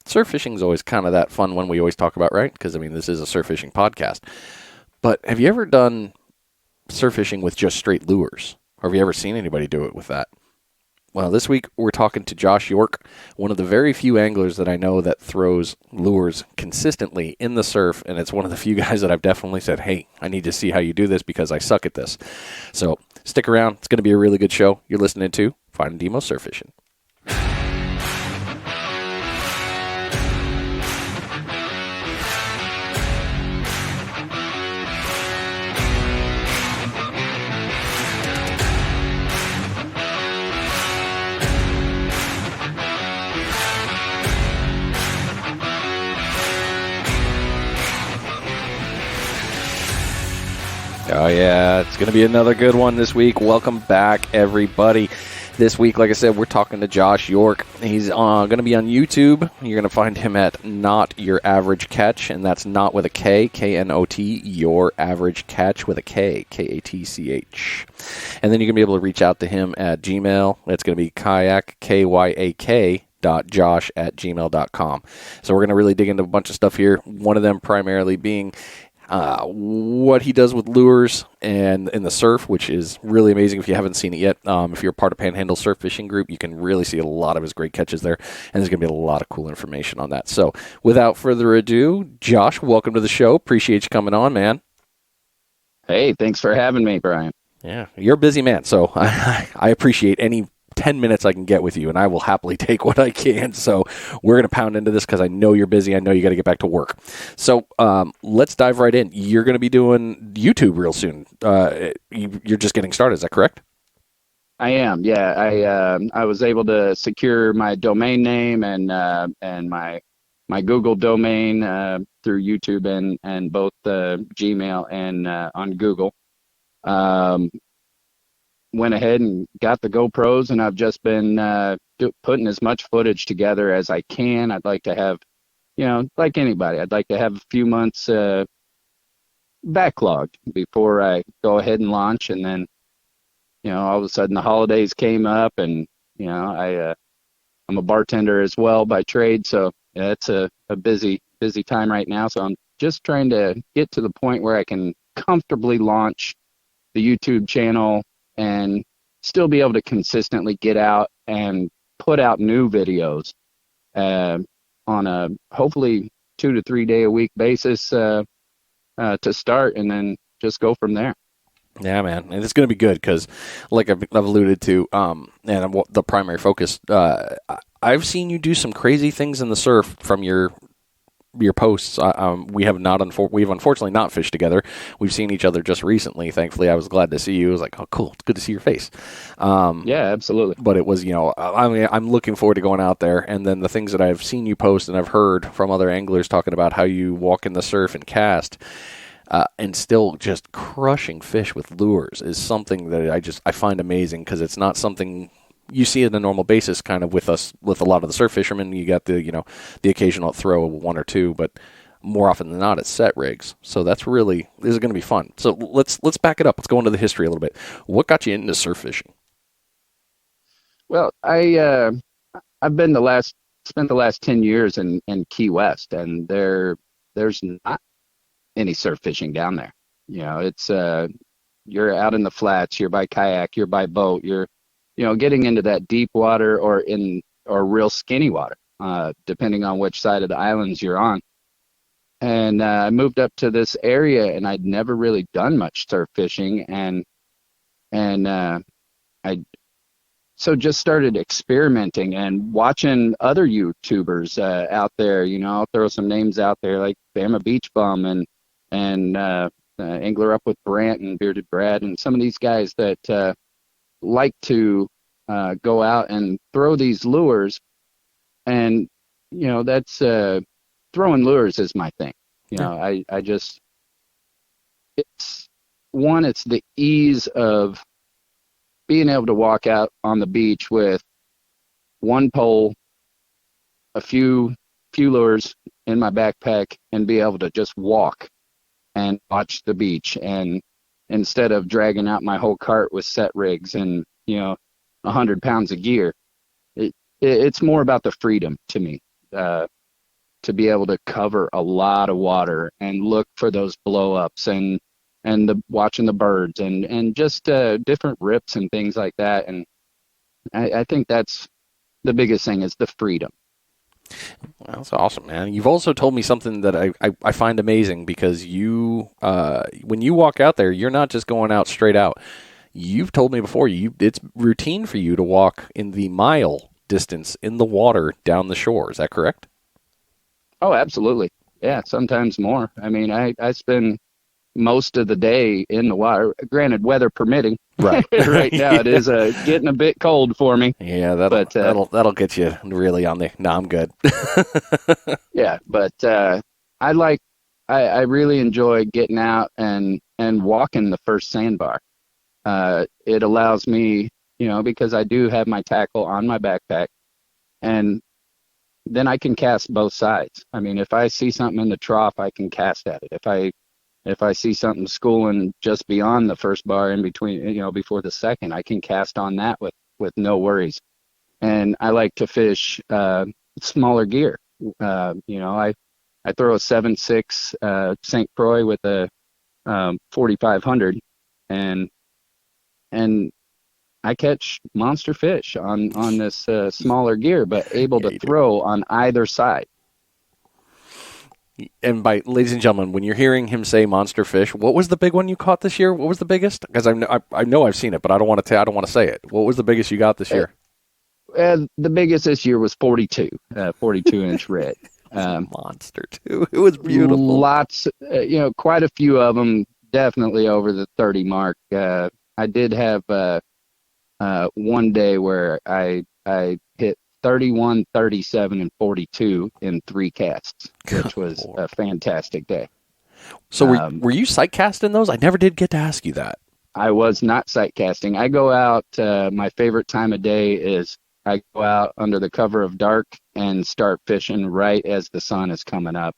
surf fishing is always kind of that fun one we always talk about, right? Because, I mean, this is a surf fishing podcast. But have you ever done surf fishing with just straight lures? Or have you ever seen anybody do it with that? Well, this week we're talking to Josh York, one of the very few anglers that I know that throws lures consistently in the surf, and it's one of the few guys that I've definitely said, hey, I need to see how you do this because I suck at this. So stick around. It's going to be a really good show. You're listening to Finding Demo Surf Fishing. Oh, yeah, it's going to be another good one this week. Welcome back, everybody. This week, like I said, we're talking to Josh York. He's going to be on YouTube. You're going to find him at Not Your Average Catch, and that's not with a K, K-N-O-T, Your Average Catch with a K, K-A-T-C-H. And then you're going to be able to reach out to him at Gmail. It's going to be kayak, K-Y-A-K, .josh@gmail.com. So we're going to really dig into a bunch of stuff here. One of them primarily being what he does with lures and in the surf, which is really amazing if you haven't seen it yet. If you're a part of Panhandle Surf Fishing Group, you can really see a lot of his great catches there, and there's going to be a lot of cool information on that. So without further ado, Josh, welcome to the show. Appreciate you coming on, man. Hey, thanks for having me, Brian. Yeah, you're a busy man, so I appreciate any 10 minutes I can get with you, and I will happily take what I can. So we're going to pound into this because I know you're busy. I know you got to get back to work. So let's dive right in. You're going to be doing YouTube real soon. You're just getting started. Is that correct? I am. Yeah, I was able to secure my domain name and my Google domain through YouTube and both Gmail and on Google. Went ahead and got the GoPros, and I've just been putting as much footage together as I can. I'd like to have, like anybody, I'd like to have a few months backlogged before I go ahead and launch. And then, all of a sudden the holidays came up, and, I'm a bartender as well by trade. So yeah, it's a busy time right now. So I'm just trying to get to the point where I can comfortably launch the YouTube channel and still be able to consistently get out and put out new videos on a hopefully 2 to 3 day a week basis to start, and then just go from there. Yeah, man, and it's going to be good because, like I've alluded to, and the primary focus, I've seen you do some crazy things in the surf from your posts. We've unfortunately not fished together. We've seen each other just recently. Thankfully, I was glad to see you. I was like, oh, cool. It's good to see your face. Yeah, absolutely. But it was, I'm looking forward to going out there. And then the things that I've seen you post and I've heard from other anglers talking about how you walk in the surf and cast and still just crushing fish with lures is something that I find amazing, because it's not something you see it on a normal basis, kind of with a lot of the surf fishermen. You got the occasional throw of one or two, but more often than not, it's set rigs. So this is going to be fun. So let's back it up. Let's go into the history a little bit. What got you into surf fishing? Well, I've spent the last 10 years in Key West, and there's not any surf fishing down there. It's you're out in the flats, you're by kayak, you're by boat, you're getting into that deep water or real skinny water, depending on which side of the islands you're on. And I moved up to this area, and I'd never really done much surf fishing, and I just started experimenting and watching other YouTubers out there. I'll throw some names out there like Bama Beach Bum and Angler Up with Brant and Bearded Brad, and some of these guys that like to go out and throw these lures, and that's throwing lures is my thing. I just, it's the ease of being able to walk out on the beach with one pole, a few lures in my backpack, and be able to just walk and watch the beach, and instead of dragging out my whole cart with set rigs and 100 pounds of gear. It's more about the freedom to me. to be able to cover a lot of water and look for those blow ups and watching the birds and just different rips and things like that. And I think that's the biggest thing is the freedom. That's awesome, man. You've also told me something that I find amazing because you, when you walk out there, you're not just going out straight out. You've told me before, it's routine for you to walk in the mile distance in the water down the shore. Is that correct? Oh, absolutely. Yeah, sometimes more. I mean, I spend most of the day in the water, granted, weather permitting. Right. Right now, it is getting a bit cold for me. Yeah, that'll get you really on the. No, I'm good. Yeah, but I really enjoy getting out and walking the first sandbar. It allows me, because I do have my tackle on my backpack, and then I can cast both sides. I mean, if I see something in the trough, I can cast at it. If I see something schooling just beyond the first bar in between, before the second, I can cast on that with no worries. And I like to fish smaller gear. I throw a 7.6 St. Croix with a 4500, and I catch monster fish on this smaller gear, but able to throw on either side. And ladies and gentlemen, when you're hearing him say monster fish, what was the big one you caught this year? What was the biggest? Because I know I've seen it, but I don't want to say it. What was the biggest you got this year? The biggest this year was 42-inch red. Monster too. It was beautiful. Lots, quite a few of them, definitely over the 30 mark. I did have one day where I hit 31, 37, and 42 in 3 casts, which was a fantastic day. So were you sight casting those? I never did get to ask you that. I was not sight casting. I go out, my favorite time of day is I go out under the cover of dark and start fishing right as the sun is coming up.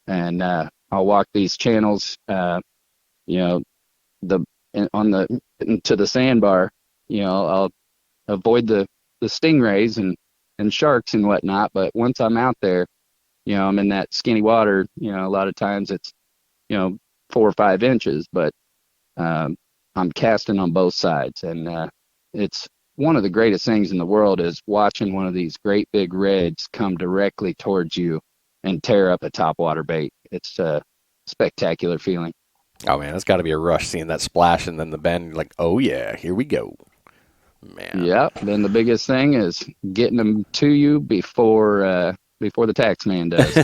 And I'll walk these channels, to the sandbar. I'll avoid the stingrays and sharks and whatnot. But once I'm out there, I'm in that skinny water. A lot of times it's 4 or 5 inches, but I'm casting on both sides, and it's one of the greatest things in the world is watching one of these great big reds come directly towards you and tear up a topwater bait. It's a spectacular feeling. Oh man, it's got to be a rush seeing that splash and then the bend. You're like, oh yeah, here we go. Man. Yep. Then the biggest thing is getting them to you before the tax man does.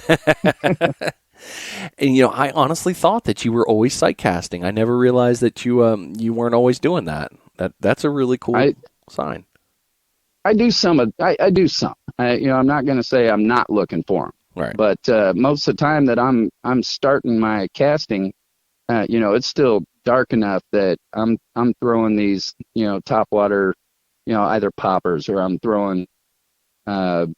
And I honestly thought that you were always sight casting. I never realized that you weren't always doing that. That's a really cool sign. I do some. I do some. I'm not going to say I'm not looking for them. Right. But most of the time that I'm starting my casting, it's still dark enough that I'm throwing these topwater, either poppers, or I'm throwing a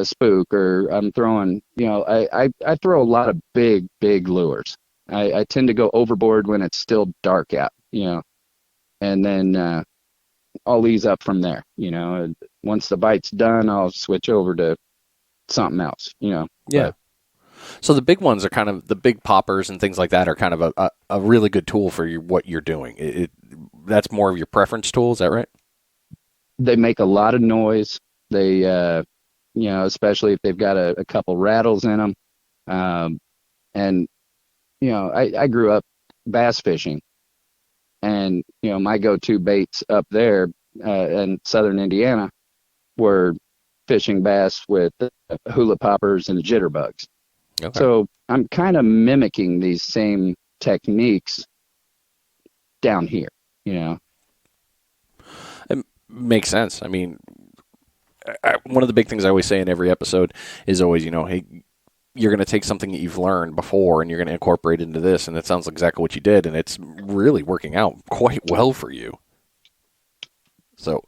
spook, or I'm throwing I throw a lot of big lures. I tend to go overboard when it's still dark out, and then I'll ease up from there. Once the bite's done, I'll switch over to something else. Yeah. But, so the big ones are kind of the big poppers and things like that are kind of a really good tool for what you're doing. That's more of your preference tool. Is that right? They make a lot of noise. They, especially if they've got a couple rattles in them. And, I grew up bass fishing, and, my go-to baits up there in southern Indiana were fishing bass with hula poppers and jitterbugs. Okay. So I'm kind of mimicking these same techniques down here, It makes sense. I mean, one of the big things I always say in every episode is always, hey, you're going to take something that you've learned before and you're going to incorporate it into this, and it sounds like exactly what you did, and it's really working out quite well for you. So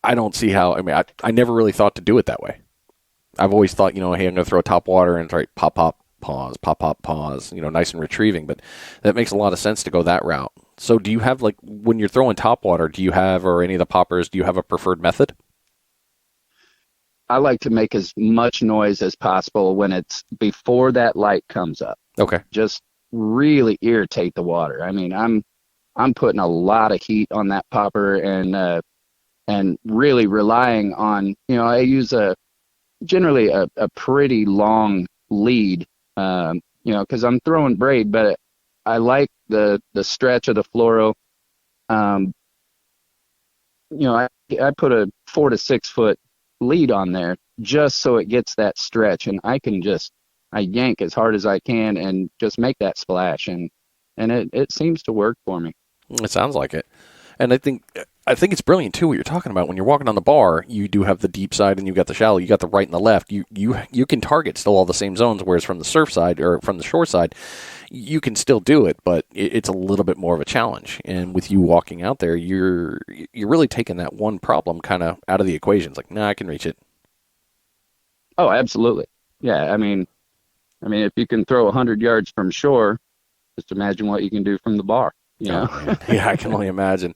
I don't see how, I never really thought to do it that way. I've always thought, hey, I'm going to throw top water and try pop, pause, pop, pause, nice and retrieving. But that makes a lot of sense to go that route. So do you have, when you're throwing top water, or any of the poppers, do you have a preferred method? I like to make as much noise as possible when it's before that light comes up. Okay. Just really irritate the water. I mean, I'm putting a lot of heat on that popper and really relying on, I use generally a pretty long lead, because I'm throwing braid, but I like the stretch of the fluoro. I put a 4 to 6 foot lead on there just so it gets that stretch, and I yank as hard as I can and just make that splash, and it seems to work for me. It sounds like it. And I think it's brilliant too what you're talking about. When you're walking on the bar, you do have the deep side and you got the shallow, you got the right and the left. You can target still all the same zones, whereas from the surf side or from the shore side, you can still do it, but it's a little bit more of a challenge. And with you walking out there, you're really taking that one problem kind of out of the equation. It's like, nah, I can reach it. Oh, absolutely. Yeah, I mean, if you can throw 100 yards from shore, just imagine what you can do from the bar. Yeah, I can only imagine.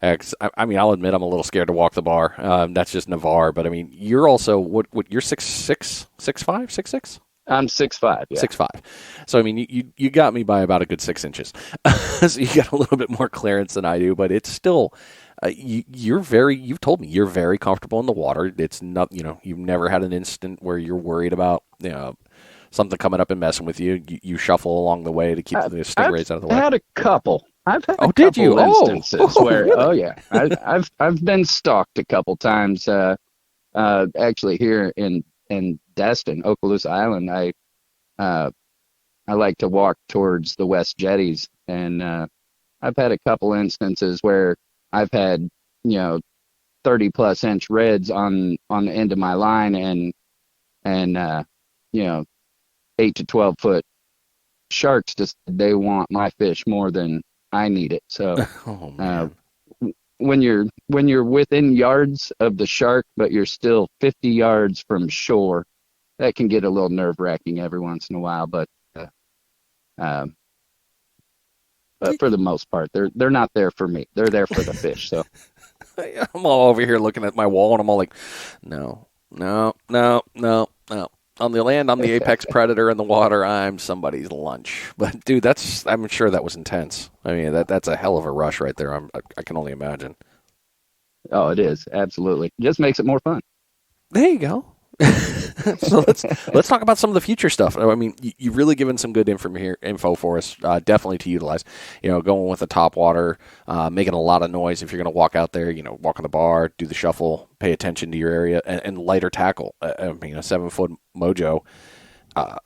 I'll admit I'm a little scared to walk the bar. That's just Navarre, but I mean, you're also what you're 6'6", 6'5", 6'6"? I'm 6'5", yeah. 6'5". So I mean, you got me by about a good 6 inches. So you got a little bit more clearance than I do, but it's still. You've told me you're very comfortable in the water. It's not, you've never had an instant where you're worried about, something coming up and messing with you. You shuffle along the way to keep the stingrays out of the way. I've had a couple did you? Instances where, really? yeah, I've been stalked a couple times. Actually here in Destin, Okaloosa Island, I like to walk towards the West Jetties, and I've had a couple instances where I've had 30+ inch reds on the end of my line, and 8 to 12 foot sharks they want my fish more than I need it. So when you're within yards of the shark, but you're still 50 yards from shore, that can get a little nerve-wracking every once in a while. But for the most part, they're not there for me. They're there for the fish. So I'm all over here looking at my wall, and I'm all like, no. On the land, I'm the apex predator. In the water, I'm somebody's lunch. But dude, I'm sure that was intense. I mean, that's a hell of a rush right there. I can only imagine. Oh, it is, absolutely. It just makes it more fun. There you go. So let's talk about some of the future stuff. I mean, you've really given some good info for us, definitely to utilize. Going with the top water, making a lot of noise if you're going to walk out there. Walk on the bar, do the shuffle, pay attention to your area, and lighter tackle. A 7-foot mojo,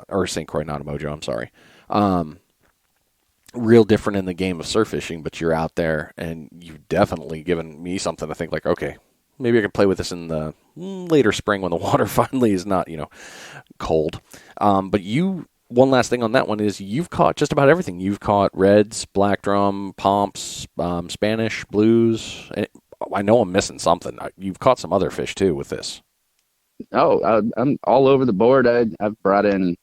or St. Croix, not a mojo. I'm sorry. Real different in the game of surf fishing, but you're out there, and you've definitely given me something to think like, okay, maybe I could play with this in the later spring when the water finally is not, cold. But one last thing on that one is you've caught just about everything. You've caught reds, black drum, pomps, Spanish, blues. I know I'm missing something. You've caught some other fish too with this. Oh, I'm all over the board. I've brought in,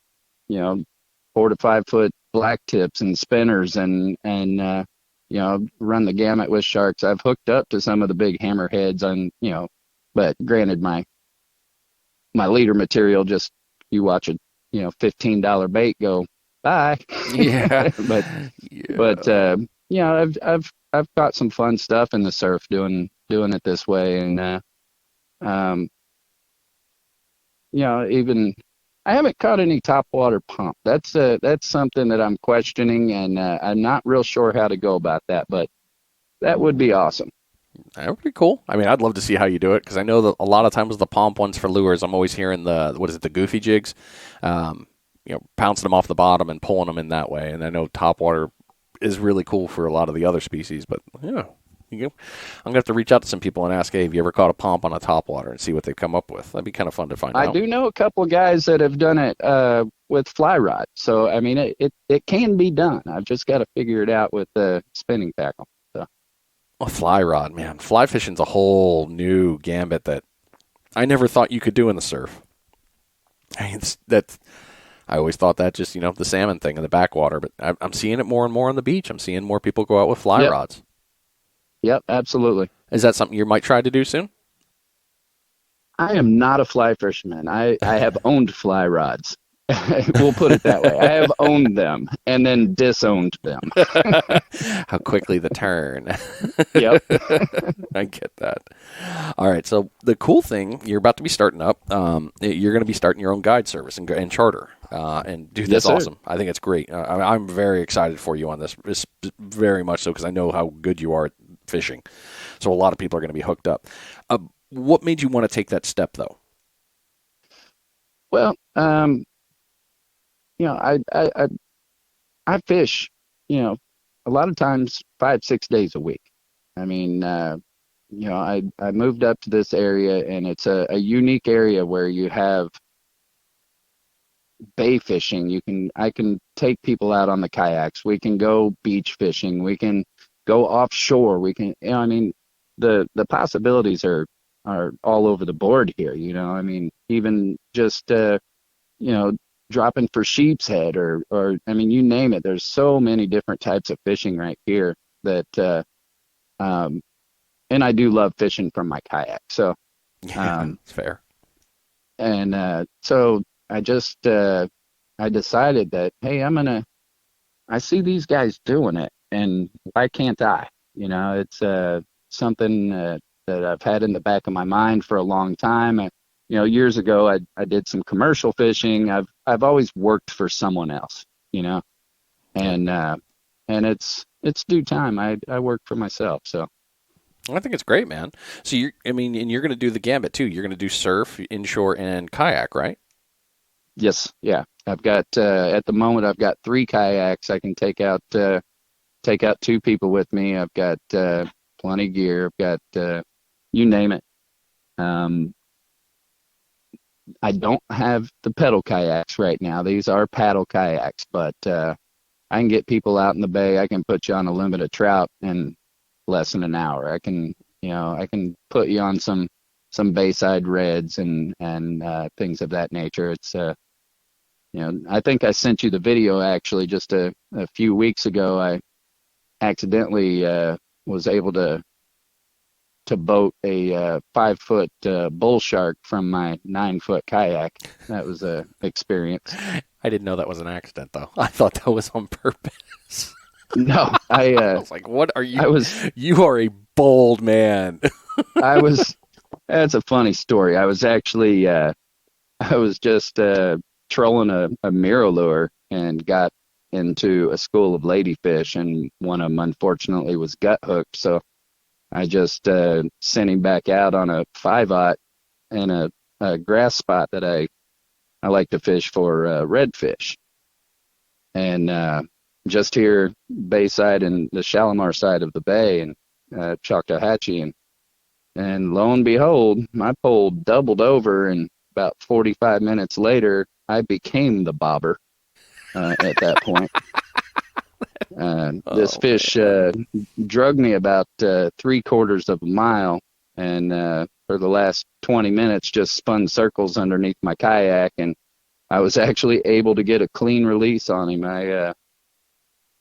4 to 5 foot black tips and spinners and run the gamut with sharks. I've hooked up to some of the big hammerheads but granted my leader material, just you watch a $15 bait go bye. Yeah. but I've got some fun stuff in the surf doing it this way, and even I haven't caught any topwater pump. That's something that I'm questioning, and I'm not real sure how to go about that, but that would be awesome. That would be cool. I mean, I'd love to see how you do it, because I know that a lot of times the pomp ones for lures, I'm always hearing the goofy jigs, pouncing them off the bottom and pulling them in that way. And I know topwater is really cool for a lot of the other species, but I'm going to have to reach out to some people and ask, hey, have you ever caught a pomp on a topwater, and see what they've come up with. That'd be kind of fun to find out. I do know a couple of guys that have done it with fly rod. So, I mean, it can be done. I've just got to figure it out with the spinning tackle. So. A fly rod, man. Fly fishing's a whole new gambit that I never thought you could do in the surf. I always thought that just, the salmon thing in the backwater, but I'm seeing it more and more on the beach. I'm seeing more people go out with fly rods. Yep, absolutely. Is that something you might try to do soon? I am not a fly fisherman. I have owned fly rods. We'll put it that way. I have owned them and then disowned them. How quickly the turn. Yep. I get that. All right. So the cool thing, you're about to be starting up. You're going to be starting your own guide service and charter. And dude, that's Yes, sir. awesome. I think it's great. I'm very excited for you on this, very much so, because I know how good you are at fishing. So a lot of people are going to be hooked up. What made you want to take that step, though? Well, I fish, a lot of times 5, 6 days a week. I mean, I moved up to this area, and it's a unique area where you have bay fishing. I can take people out on the kayaks. We can go beach fishing. We can go offshore. I mean, the possibilities are all over the board here. I mean, even just dropping for sheep's head or I mean, you name it. There's so many different types of fishing right here that and I do love fishing from my kayak. So Yeah, it's fair. and so I decided that, hey, I see these guys doing it, and why can't I? It's something that I've had in the back of my mind for a long time. Years ago, I did some commercial fishing. I've always worked for someone else, and it's due time. I work for myself, so. I think it's great, man. So and you're going to do the gambit too. You're going to do surf, inshore, and kayak, right? Yes, yeah. I've got at the moment I've got 3 kayaks. I can take out 2 people with me. I've got plenty of gear. I've got you name it. I don't have the pedal kayaks right now. These are paddle kayaks, but I can get people out in the bay. I can put you on a limit of trout in less than an hour. I can put you on some bayside reds and things of that nature. It's I think I sent you the video actually just a few weeks ago. I accidentally was able to boat a 5-foot bull shark from my 9-foot kayak. That was a experience. I didn't know that was an accident, though. I thought that was on purpose. No, I was like, "What are you? I was. You are a bold man." I was. That's a funny story. I was actually. I was just trolling a mirror lure and got into a school of ladyfish, and one of them unfortunately was gut hooked. So I just sent him back out on a 5/0 in a grass spot that I like to fish for redfish, and just here bayside and the Shalimar side of the bay and Choctawhatchee, and lo and behold, my pole doubled over, and about 45 minutes later, I became the bobber at that point. This fish drugged me about 3/4 of a mile, and for the last 20 minutes just spun circles underneath my kayak, and I was actually able to get a clean release on him.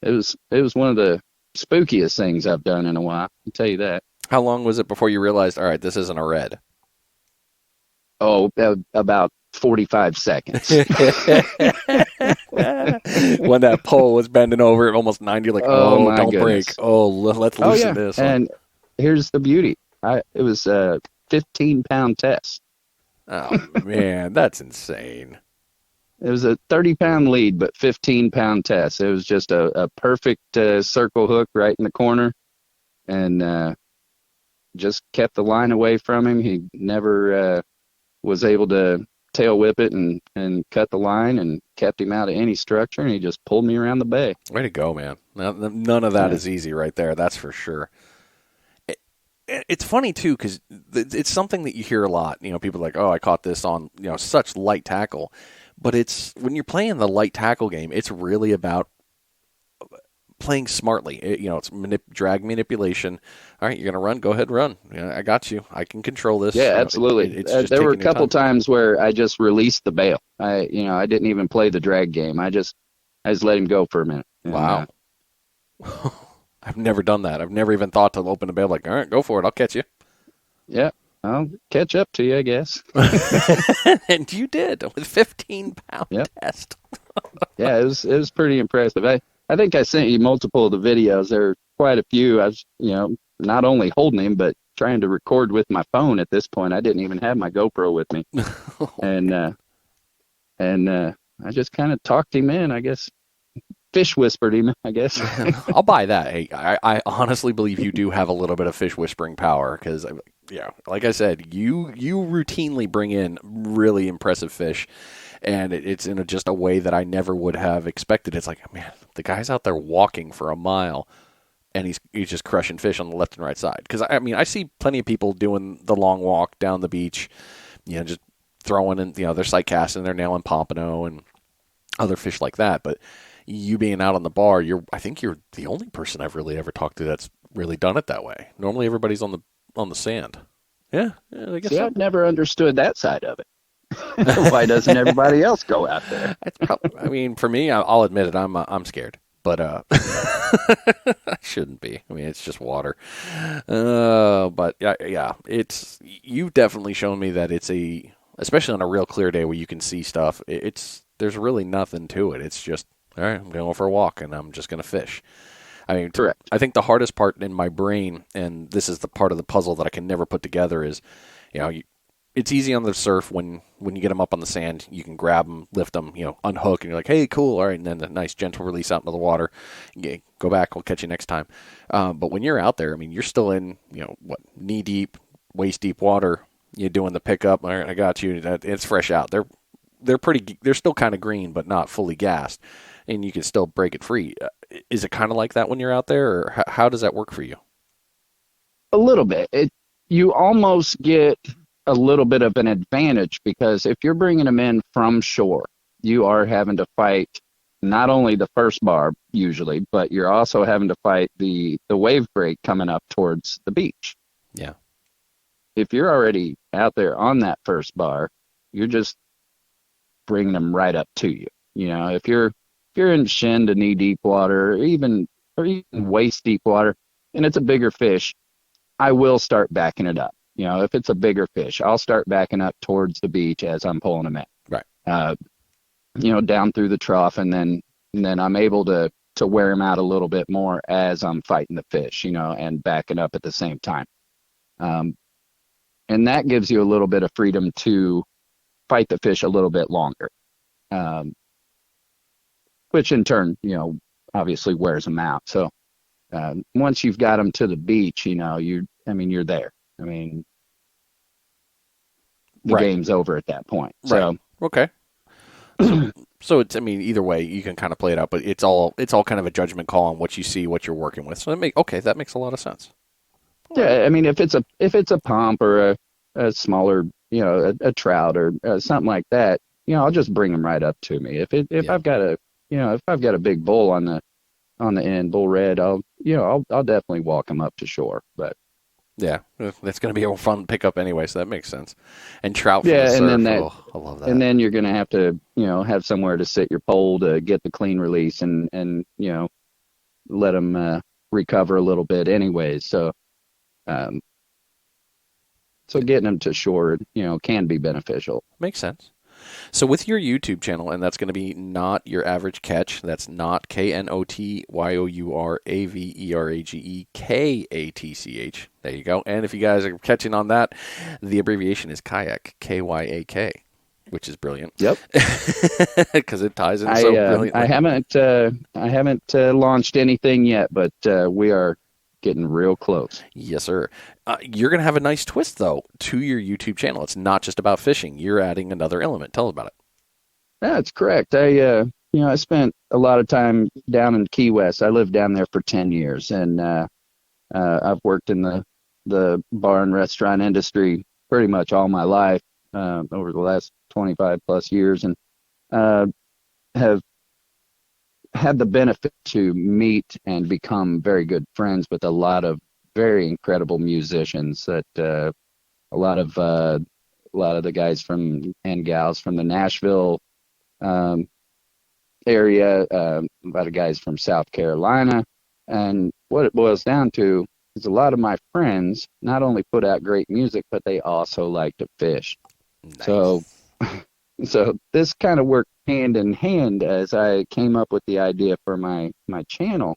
It was one of the spookiest things I've done in a while, I'll tell you that. How long was it before you realized, all right, this isn't a red? Oh, about 45 seconds. When that pole was bending over at almost 90, like, oh don't break. Oh, let's loosen this. And here's the beauty. It was a 15-pound test. Oh, man, that's insane. It was a 30-pound lead, but 15-pound test. It was just a perfect circle hook right in the corner, and just kept the line away from him. He never was able to tail whip it and cut the line, and kept him out of any structure, and he just pulled me around the bay. Way to go, man. None of that is easy right there, that's for sure. It's funny, too, because it's something that you hear a lot. People are like, oh, I caught this on such light tackle. But it's when you're playing the light tackle game, it's really about playing smartly. It's drag manipulation. All right, you're going to run. Go ahead, run. I got you. I can control this. Yeah, absolutely. There were a couple times where I just released the bail. I didn't even play the drag game. I just let him go for a minute. Wow. I've never done that. I've never even thought to open a bail like, all right, go for it. I'll catch you. Yeah. I'll catch up to you, I guess. And you did with 15-pound Yep. test. Yeah, it was pretty impressive. I think I sent you multiple of the videos. There are quite a few. I was, not only holding him, but trying to record with my phone at this point. I didn't even have my GoPro with me. And I just kind of talked him in, I guess. Fish whispered him, I guess. I'll buy that. Hey, I honestly believe you do have a little bit of fish whispering power because, yeah, like I said, you routinely bring in really impressive fish, and it's in just a way that I never would have expected. It's like, man, the guy's out there walking for a mile, and he's just crushing fish on the left and right side. Because I mean, I see plenty of people doing the long walk down the beach, just throwing in, they're sight casting, they're nailing pompano and other fish like that, but you being out on the bar, I think you're the only person I've really ever talked to that's really done it that way. Normally everybody's on the sand. Yeah, I guess See, so. I've never understood that side of it. Why doesn't everybody else go out there? I mean, for me, I'll admit it. I'm scared, but I shouldn't be. I mean, it's just water. But yeah, you've definitely shown me that especially on a real clear day where you can see stuff. There's really nothing to it. It's just, all right, I'm going for a walk and I'm just going to fish. I mean, Correct. I think the hardest part in my brain, and this is the part of the puzzle that I can never put together, is, it's easy on the surf when you get them up on the sand, you can grab them, lift them, unhook, and you're like, hey, cool, all right, and then the nice gentle release out into the water. Go back, we'll catch you next time. But when you're out there, I mean, you're still in, knee deep, waist deep water. You're doing the pickup. All right, I got you. It's fresh out. They're still kind of green, but not fully gassed, and you can still break it free. Is it kind of like that when you're out there, or how does that work for you? A little bit. You almost get a little bit of an advantage because if you're bringing them in from shore, you are having to fight not only the first bar usually, but you're also having to fight the wave break coming up towards the beach. Yeah. If you're already out there on that first bar, you're just bringing them right up to you. If you're in shin to knee deep water, or even waist deep water, and it's a bigger fish, I will start backing it up. If it's a bigger fish, I'll start backing up towards the beach as I'm pulling them in. Right. Down through the trough, and then I'm able to wear them out a little bit more as I'm fighting the fish, and backing up at the same time. And that gives you a little bit of freedom to fight the fish a little bit longer, which in turn, obviously wears them out. So once you've got them to the beach, you're there. I mean, the game's over at that point. Right. So Okay. So it's, I mean, either way, you can kind of play it out, but it's all kind of a judgment call on what you see, what you're working with. So that makes a lot of sense. yeah, I mean, if it's a pomp or a smaller, a trout or something like that, I'll just bring them right up to me. If I've got a big bull on the end, bull red, I'll definitely walk them up to shore. But yeah, that's going to be a fun pickup anyway, so that makes sense. And trout from the yeah, surf, and then I love that. and then you're gonna have to, have somewhere to sit your pole to get the clean release and let them recover a little bit, anyways. So getting them to shore, can be beneficial. Makes sense. So with your YouTube channel, and that's going to be Not Your Average Catch. That's not KNOTYOURAVERAGEKATCH. There you go. And if you guys are catching on that, the abbreviation is kayak, KYAK, which is brilliant. Yep. Because it ties in so brilliantly. I haven't launched anything yet, but we are getting real close. Yes, sir. You're going to have a nice twist, though, to your YouTube channel. It's not just about fishing. You're adding another element. Tell us about it. That's correct. I spent a lot of time down in Key West. I lived down there for 10 years, and I've worked in the bar and restaurant industry pretty much all my life, over the last 25 plus years, and have had the benefit to meet and become very good friends with a lot of very incredible musicians. That a lot of the guys and gals from the Nashville area, a lot of guys from South Carolina, and what it boils down to is a lot of my friends not only put out great music, but they also like to fish. So, Nice. so this kind of worked hand in hand as I came up with the idea for my channel.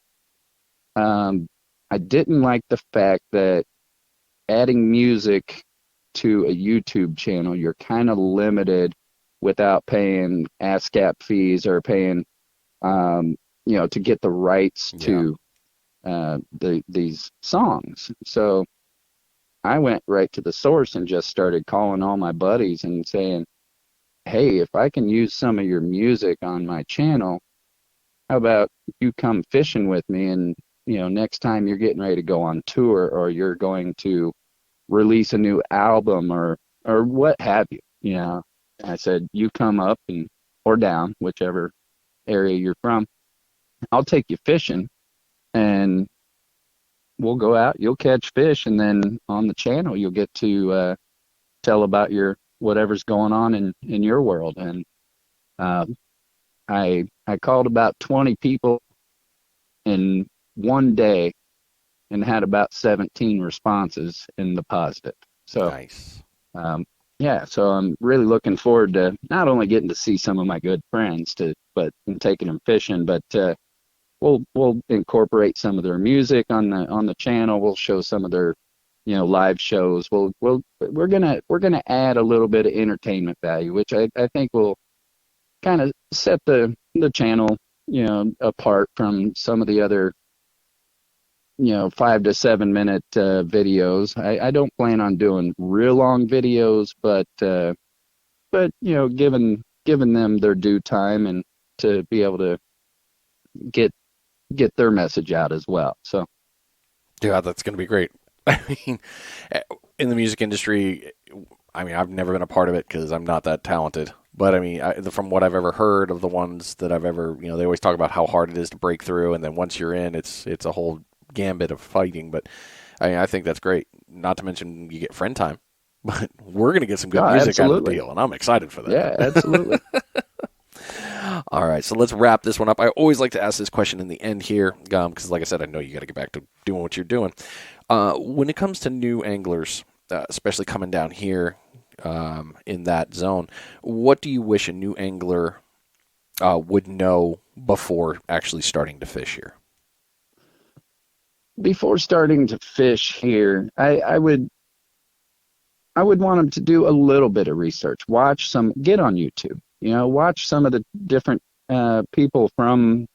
Um, I didn't like the fact that adding music to a YouTube channel, you're kind of limited without paying ASCAP fees or paying, to get the rights Yeah. to these songs. So I went right to the source and just started calling all my buddies and saying, "Hey, if I can use some of your music on my channel, how about you come fishing with me? And next time you're getting ready to go on tour or you're going to release a new album or what have you, I said, you come up and or down, whichever area you're from. I'll take you fishing and we'll go out, you'll catch fish, and then on the channel you'll get to tell about your whatever's going on in your world." And um, I called about 20 people in one day and had about 17 responses in the positive. So Nice. Um, yeah, so I'm really looking forward to not only getting to see some of my good friends, but and taking them fishing, but we'll incorporate some of their music on the channel. We'll show some of their live shows. We're gonna add a little bit of entertainment value, which I think will kind of set the channel apart from some of the other 5 to 7 minute videos. I don't plan on doing real long videos, but giving them their due time and to be able to get their message out as well. So Yeah, that's going to be great. I mean, in the music industry, I mean, I've never been a part of it because I'm not that talented. But I mean, from what I've ever heard of the ones that I've ever, they always talk about how hard it is to break through, and then once you're in, it's a whole gambit of fighting. But I mean, I think that's great. Not to mention you get friend time. But we're going to get some good no, music out of the absolutely, deal, and I'm excited for that. yeah, absolutely. All right, so let's wrap this one up. I always like to ask this question in the end here because, like I said, I know you got to get back to doing what you're doing. When it comes to new anglers, especially coming down here in that zone, what do you wish a new angler would know before actually starting to fish here? Before starting to fish here, I would want them to do a little bit of research. Get on YouTube. Watch some of the different people from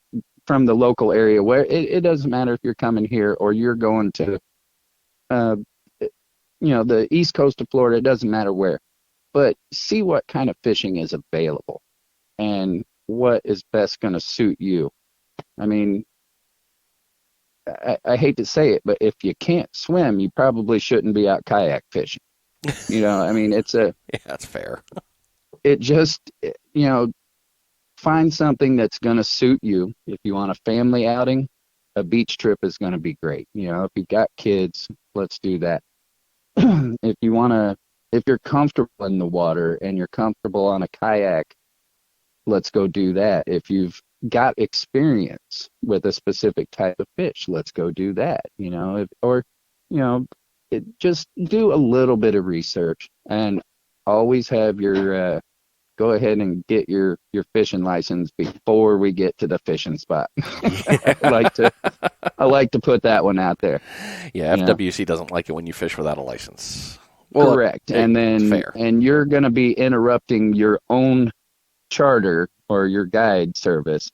the local area. Where it doesn't matter if you're coming here or you're going to, the east coast of Florida. It doesn't matter where, but see what kind of fishing is available and what is best going to suit you. I mean, I hate to say it, but if you can't swim, you probably shouldn't be out kayak fishing. I mean, Yeah, that's fair. it just, find something that's going to suit you. If you want a family outing, a beach trip is going to be great. If you got kids, let's do that. If you're comfortable in the water and you're comfortable on a kayak, let's go do that. If you've got experience with a specific type of fish, let's go do that. Just do a little bit of research and always have your go ahead and get your fishing license before we get to the fishing spot. Yeah. I like to put that one out there. Yeah, FWC doesn't like it when you fish without a license. Well, Correct. And then fair. and you're going to be interrupting your own charter or your guide service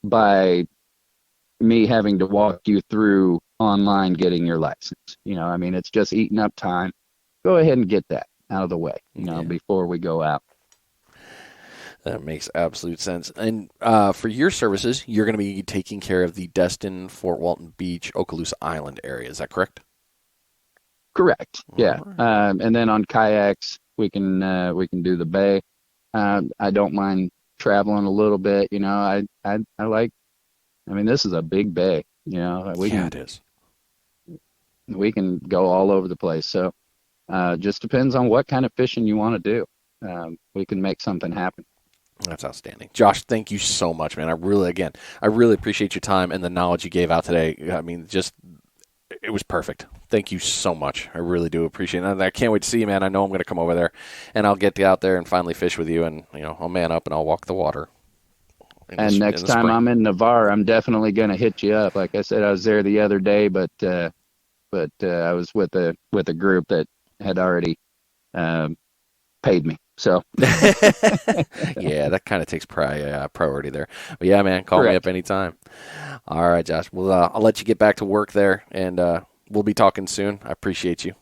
by me having to walk you through online getting your license. I mean, it's just eating up time. Go ahead and get that out of the way, before we go out. That makes absolute sense. And for your services, you're going to be taking care of the Destin, Fort Walton Beach, Okaloosa Island area. Is that correct? Correct. Yeah. Right. And then on kayaks, we can do the bay. I don't mind traveling a little bit. I like. I mean, this is a big bay. It is. We can go all over the place. So, just depends on what kind of fishing you want to do. We can make something happen. That's outstanding. Josh, thank you so much, man. I really appreciate your time and the knowledge you gave out today. I mean, just it was perfect. Thank you so much. I really do appreciate it. I can't wait to see you, man. I know I'm going to come over there, and I'll get out there and finally fish with you, and I'll man up and I'll walk the water. And next time I'm in Navarre, I'm definitely going to hit you up. Like I said, I was there the other day, but I was with a group that had already paid me. So yeah, that kind of takes priority there. But yeah, man, call me up anytime. All right, Josh. Well, I'll let you get back to work there, and we'll be talking soon. I appreciate you.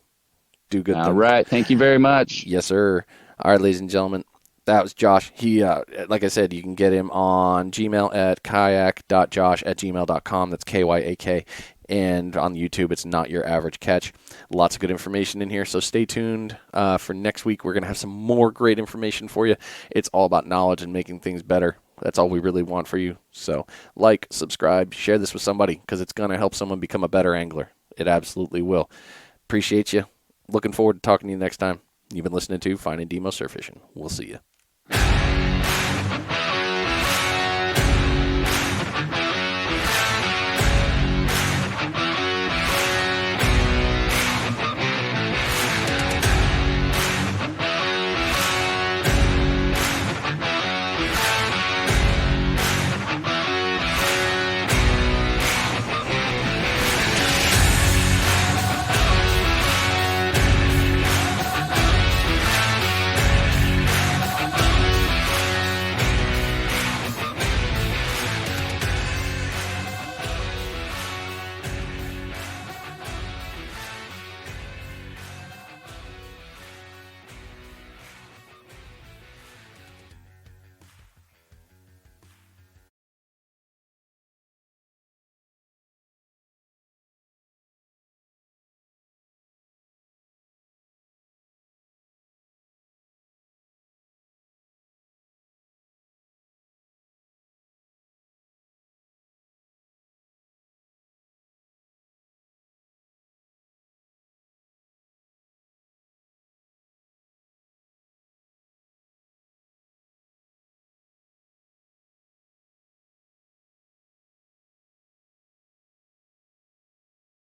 Do good. All right. Thank you very much. Yes, sir. All right, ladies and gentlemen. That was Josh. He, like I said, you can get him on Gmail at kayak.josh@gmail.com. That's KYAK. And on YouTube, it's Not Your Average Catch. Lots of good information in here, so stay tuned for next week. We're going to have some more great information for you. It's all about knowledge and making things better. That's all we really want for you. So like, subscribe, share this with somebody, because it's going to help someone become a better angler. It absolutely will. Appreciate you. Looking forward to talking to you next time. You've been listening to Finding Demo Surf Fishing. We'll see you.